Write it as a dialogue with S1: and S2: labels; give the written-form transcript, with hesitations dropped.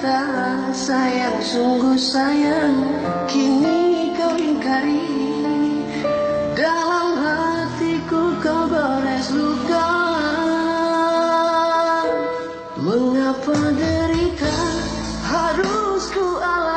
S1: kata sayang, sungguh sayang, kini kau ingkari. Dalam hatiku kau gores luka. Mengapa derita harus ku alami?